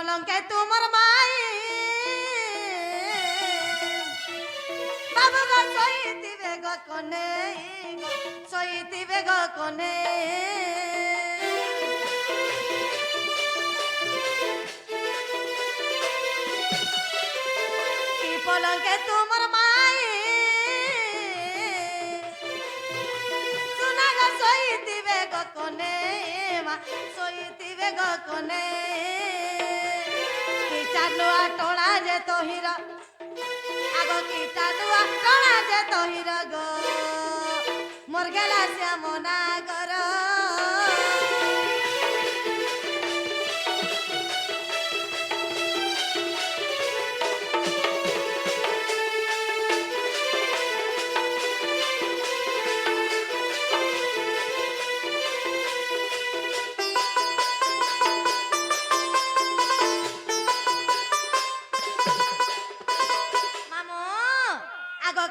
পলঙ্কে তোমার মাই বাবু গো সইতিবে গো কনে সইতিবে গো কনে কি পলঙ্কে তোমার মাই সোনা গো সইতিবে গো কনে মা সইতিবে গো কনে কি চালুয়া টোড়া যে তহিরা আগো কি চালুয়া টোড়া যে তহিরা গো মোর গেলা শ্যামনা গর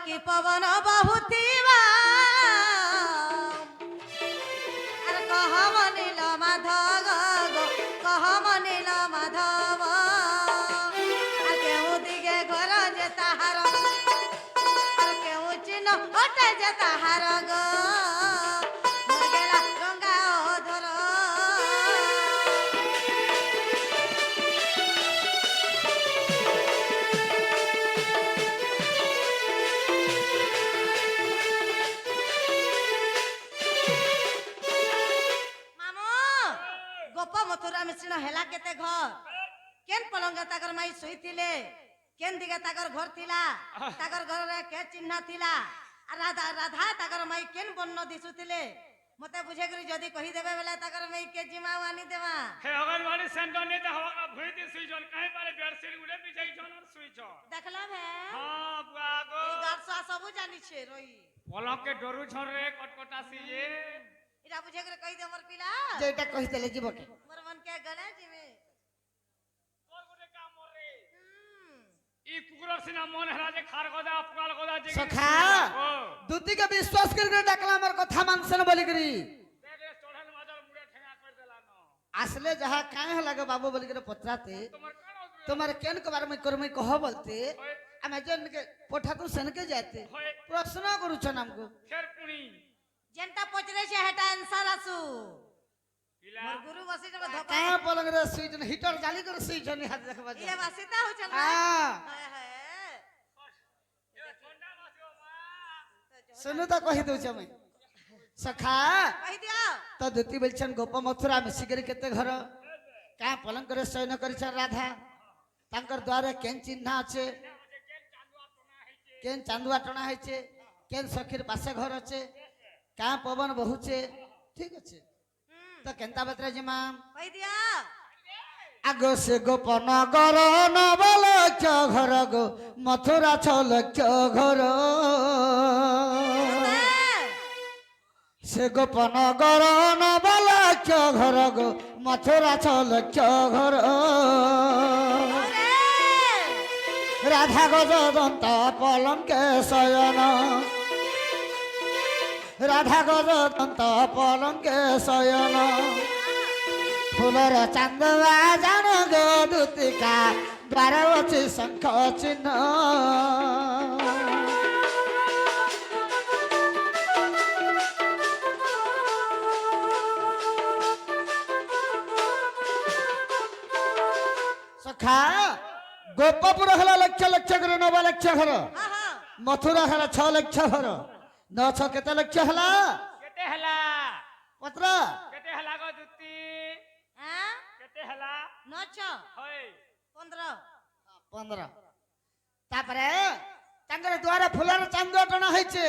কি পবন বহুতিবা আর কহ মনিল মাধব গো কহ মনিল মাধব আর কেউ দিকে ঘর যে তাহার আর কেউ চিহ্ন ওটে যে তাহার গো মোর গেলা গঙ্গা অধর मथुरा मिश्रण हेला केते घर केन पलंगा ताकर माई सोईथिले केन दिगे ताकर घर थिला ताकर घर रे के चिन्ह थिला राधा राधा ताकर माई केन बन्न दिसुथिले मते बुझे करी जदी कहि देबे बेला ताकर माई के जिमा वानी देवा हे अगरवाणी सेंटर ने त हवा भुईती सुई जन काहे पारे बेडशीट उड़े बिछाई जन और सुई छ देखला भे हां बुआ गो ई गारसा सब जानि छे रोई पलक के डरू छन रे कटकटासी ये इरा बुझे करे कहि दे मोर पिला जेटा कहि देले जीव के मोर मन के गले जीवे तोर गोटे काम मोर रे ई कुकुर सिना मन हरा जे खार गदा अपकाल गदा जे सखा दूती के विश्वास करके डकला हमर कथा मानसन बोली करी देख रे चढ़ल माजर मुड़े ठेंगा कर देला न असले जहां काहे लगे बाबू बोली करे पत्राते तुम्हारे केन के बारे में करमे कह बोलते हम जन के पोठा तो सन के जाते प्रश्न करू छ हमको फेर पुणी जेंटा पचरे छे हेटा आंसर आसु पिला मोर गुरु बसी जब धपा का पलंग रे सुई जन हीटर जाली कर सुई जन हाथ देखबा ये वासिता हो चल हां हाय हाय ये ठंडा बसियो मां सुनु त कहि दउ छ मैं सखा कहि दियो त दूती बोलछन गोप मथुरा में सिगरी केते घर का पलंग करे सयन करि छ राधा तांकर द्वारे केन चिन्ह আছে केन चांदुआ टना है छे केन सखीर पासे घर আছে का पवन बहुचे ठीक আছে तो केनता बतरा जिमा कहि दियो आगो से गोपन गर नबल च घर गो मथुरा छल च घर से गोपन गर नबल च घर गो मथुरा छल च घर राधा गज दंत पलंके शयन राधा गज दंत पलंके शयन फूलर चांदवा जान गो दूतिका द्वार अछि शंख चिन्ह सखा गोपपुर हला लक्ष लक्ष घर नवा लक्ष घर हां हां मथुरा हला 6 लक्ष घर 9 6 केते लक्ष हला केते हला पत्रा केते हला गो दुत्ती हां केते हला 9 6 होय 15 15 तापरे तांगर द्वारा फुलर चांदो टना होइछे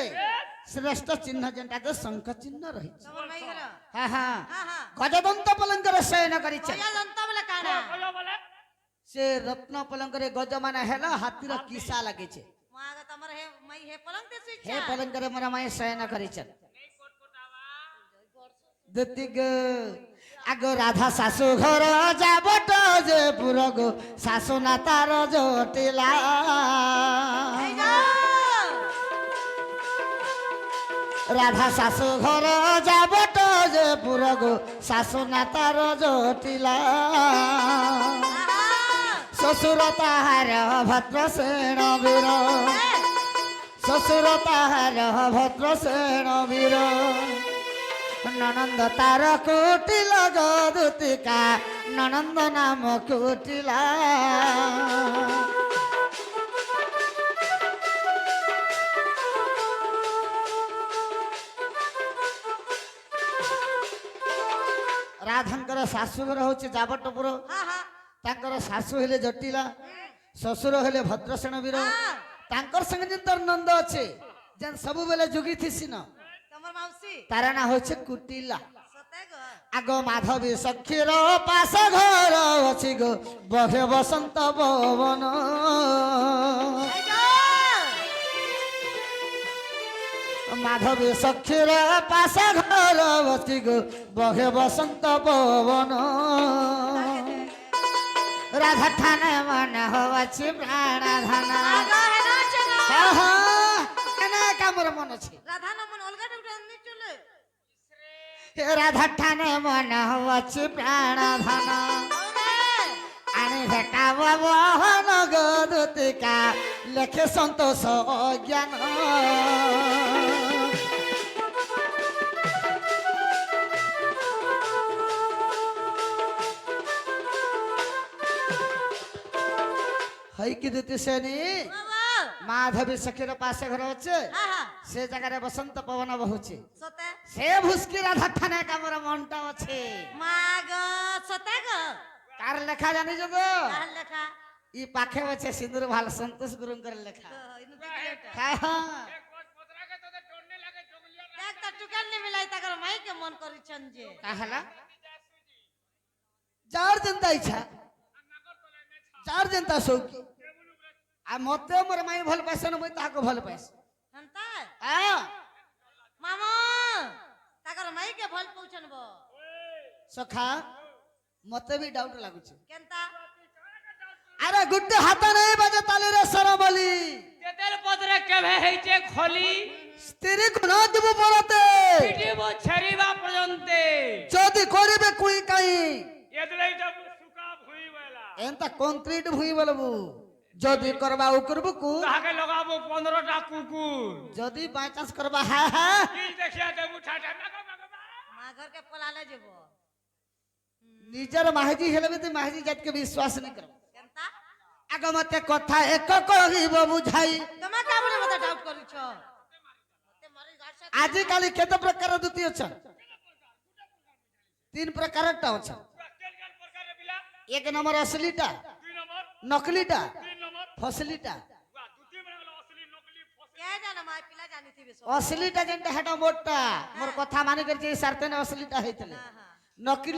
श्रेष्ठ चिन्ह जेंटा तो शंख चिन्ह रहिछ तमन माई घर हां हां हां हां गजदंत पलंकर शयन करिछ या जनता बोले काना कयो बोले से रत्न पलंकर गज माने हेला हाथीर किसा लागिछे मागा तमर हे मई हे पलंग ते सुई हे पलंकर मरा माय शयन करिछ नहीं कोटकोटावा दतिग आगो राधा सासु घर जाबट जे पुरगो सासु ना तार जटिला राधा सासु घर जाबट जे पुरगो सासु ना तार जटिला শ্বশুর তাহার ভদ্রসেন বীর শ্বশুর তাহার ভদ্রসেন বীর ননন্দ তার কুটিল গদুতিকা ননন্দ নাম কুটিলা রাধাঙ্কর ଶାଶୁଘର ହଉଛି ଜାବଟପୁର ହଁ ହଁ ତାଙ୍କର ଶାଶୁ ହେଲେ ଜଟିଲା ଶ୍ୱଶୁର ହେଲେ ଭଦ୍ରସେନ ବୀର ତାଙ୍କର ସାଙ୍ଗେ ଯେନ୍ ତୋର ନନ୍ଦ ଅଛି ଯେନ୍ ସବୁବେଳେ ଯୁଗି ଥିସି ନ ତମର ମାଉସୀ ତାର ନାଁ ହଉଛି କୁଟିଲା ସତେ ଗୋ ଆଗ ମାଧବୀ ସଖୀର ପାଶ ଘର ଅଛି ଗୋ ବହେ ବସନ୍ତ ପବନ এই গো ମାଧବୀ ସଖୀର ପାଶ ଘର ଅଛି ଗୋ ବହେ ବସନ୍ତ ପବନ রাধা ঠানে মনে হচ্ছে প্রাণাধান আগো হেনা চলো কেনে কামর মন আছে রাধা নমন অলগা ডুগটা নি চলে রাধা ঠানে মনে হচ্ছে প্রাণাধান ওরে আনি ভেটা বহন গদুতিকা লেখে সন্তোষ অজ্ঞান হই কি দিতে সেনি বাবা মাধবী সখীর পাশে ঘর আছে হ্যাঁ হ্যাঁ সে জায়গায় বসন্ত পবন বহুছে সতে সে ভুসকি রাধা ঠানে কামর মনটা আছে মা গো সতে গো কার লেখা জানিছ গো কার লেখা ই পাখে আছে সিন্দুর ভাল সন্তোষ গুরুঙ্কর লেখা ইনু দেখি এটা হ্যাঁ হ্যাঁ এক বছ পতরাকে তোদের টন্নে লাগে জগলিয়া দেখ তা টুকান নি মিলাই তাকর মাইকে মন করিছন যে কাহলা যার জনতা ইচ্ছা যার জনতা সৌকি আর মতে মোর মাই ভাল পাইছে না মই তাহাকে ভাল পাইছে হন্তা হ্যাঁ মামা তাকর মাইকে ভাল পৌঁছন বো সখা মতে भी ডাউট লাগুছে কেনতা আরে গুড্ডে হাতে নাই বাজে তালে রে সরবলি তেদের পতরে কেবে হইছে খলি স্ত্রী গুণ দিব পড়াতে পিটিব ছড়িবা পর্যন্তে যদি করিবে কুই কাই এদলাই যাব সুকা ভুই বেলা এন্তা কংক্রিট ভুই বলবু যদি করবা ও করবু কু তাহাকে লগাবো 15টা কুকুর যদি বাই চান্স করবা হ্যাঁ হ্যাঁ কি দেখিয়া দেবু ঠাটা মাগো মাগো মা ঘর কে পলালে যাব নিজের মাহাজি হেলে বি মাহাজি জাতকে বিশ্বাস নাই করব কেনতা আগ মতে কথা এক কহিব বুঝাই তোমা কাবলে মতে ডাউট করিছ মতে মরি গাছ আজি কালি কেতে প্রকার দুতি অছন তিন প্রকারটা অছন কেন কেন প্রকারে বিলা এক নম্বর असलीটা 2 নম্বর নকলিটা 3 নম্বর ফসলিটা ওয়া দুটি মানে হলো আসলি নকলি ফসল কে জানে মা পিলা জানিথিবে সব असलीটা যেটা হেটা মোটটা মোর কথা মানি করছে সারতে না असलीটা হইতলে হ্যাঁ হ্যাঁ নকলি